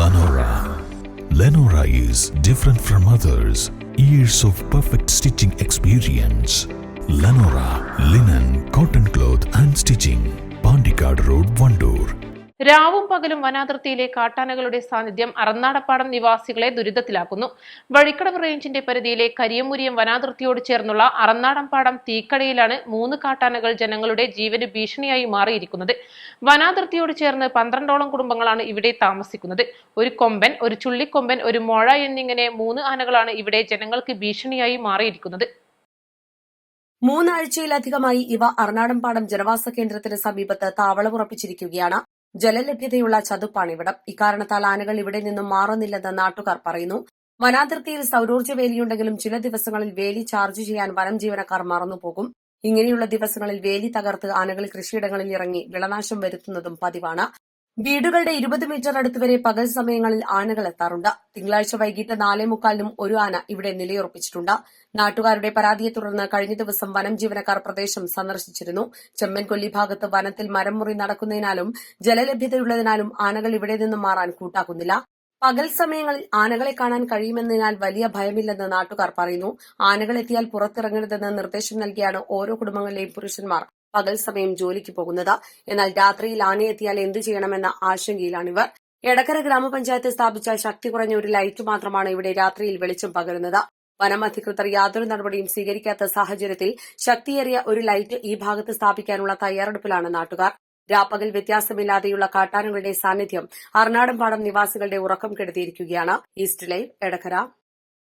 Lenora. Lenora is different from others. Years of perfect stitching experience. Lenora linen, cotton cloth and stitching. Pandikad Road, Vandoor. രാവും പകലും വനാതിർത്തിയിലെ കാട്ടാനകളുടെ സാന്നിധ്യം അറന്നാടപ്പാടം നിവാസികളെ ദുരിതത്തിലാക്കുന്നു. വഴിക്കടവ് റേഞ്ചിന്റെ പരിധിയിലെ കരിയമുരിയം വനാതിർത്തിയോട് ചേർന്നുള്ള അറന്നാടമ്പാടം തീക്കടയിലാണ് 3 കാട്ടാനകൾ ജനങ്ങളുടെ ജീവന് ഭീഷണിയായി മാറിയിരിക്കുന്നത്. വനാതിർത്തിയോട് ചേർന്ന് 12ഓളം കുടുംബങ്ങളാണ് ഇവിടെ താമസിക്കുന്നത്. ഒരു കൊമ്പൻ, ഒരു ചുള്ളിക്കൊമ്പൻ, ഒരു മോഴ എന്നിങ്ങനെ 3 ആനകളാണ് ഇവിടെ ജനങ്ങൾക്ക് ഭീഷണിയായി മാറിയിരിക്കുന്നത്. 3 ആഴ്ചയിലധികമായി ഇവ അറനാടമ്പാടം ജനവാസ കേന്ദ്രത്തിന് സമീപത്ത് താവളമുറപ്പിച്ചിരിക്കുകയാണ്. ജലലഭ്യതയുള്ള ചതുപ്പാണിവിടം. ഇക്കാരണത്താൽ ആനകൾ ഇവിടെ നിന്നും മാറുന്നില്ലെന്ന് നാട്ടുകാർ പറയുന്നു. വനാതിർത്തിയിൽ സൌരോർജ്ജ വേലിയുണ്ടെങ്കിലും ചില ദിവസങ്ങളിൽ വേലി ചാർജ് ചെയ്യാൻ വനം ജീവനക്കാർ മറന്നുപോകും. ഇങ്ങനെയുള്ള ദിവസങ്ങളിൽ വേലി തകർത്ത് ആനകൾ കൃഷിയിടങ്ങളിൽ ഇറങ്ങി വിളനാശം വരുത്തുന്നതും പതിവാണ്. വീടുകളുടെ 20 മീറ്റർ അടുത്തുവരെ പകൽ സമയങ്ങളിൽ ആനകൾ എത്താറുണ്ട്. തിങ്കളാഴ്ച വൈകിട്ട് 4:45-നും ഒരു ആന ഇവിടെ നിലയുറപ്പിച്ചിട്ടുണ്ട്. നാട്ടുകാരുടെ പരാതിയെ തുടർന്ന് കഴിഞ്ഞ ദിവസം വനം ജീവനക്കാർ പ്രദേശം സന്ദർശിച്ചിരുന്നു. ചെമ്മൻകൊല്ലി ഭാഗത്ത് വനത്തിൽ മരം മുറി നടക്കുന്നതിനാലും ജലലഭ്യതയുള്ളതിനാലും ആനകൾ ഇവിടെ നിന്നും മാറാൻ കൂട്ടാക്കുന്നില്ല. പകൽ സമയങ്ങളിൽ ആനകളെ കാണാൻ കഴിയുമെന്നതിനാൽ വലിയ ഭയമില്ലെന്ന് നാട്ടുകാർ പറയുന്നു. ആനകൾ എത്തിയാൽ പുറത്തിറങ്ങരുതെന്ന് നിർദ്ദേശം നൽകിയാണ് ഓരോ കുടുംബങ്ങളിലെയും പുരുഷന്മാർ പകൽ സമയം ജോലിക്ക് പോകുന്നത്. എന്നാൽ രാത്രിയിൽ ആനയെത്തിയാൽ എന്തു ചെയ്യണമെന്ന ആശങ്കയിലാണിവർ. എടക്കര ഗ്രാമപഞ്ചായത്ത് സ്ഥാപിച്ച ശക്തി കുറഞ്ഞ ഒരു ലൈറ്റ് മാത്രമാണ് ഇവിടെ രാത്രിയിൽ വെളിച്ചം പകരുന്നത്. വനം അധികൃതർ യാതൊരു നടപടിയും സ്വീകരിക്കാത്ത സാഹചര്യത്തിൽ ശക്തിയേറിയ ഒരു ലൈറ്റ് ഈ ഭാഗത്ത് സ്ഥാപിക്കാനുള്ള തയ്യാറെടുപ്പിലാണ് നാട്ടുകാർ. രാപ്പകൽ വ്യത്യാസമില്ലാതെയുള്ള കാട്ടാനകളുടെ സാന്നിധ്യം അറനാടമ്പാടം നിവാസികളുടെ ഉറക്കം കെടുത്തിയിരിക്കുകയാണ്. East live, Edakkara.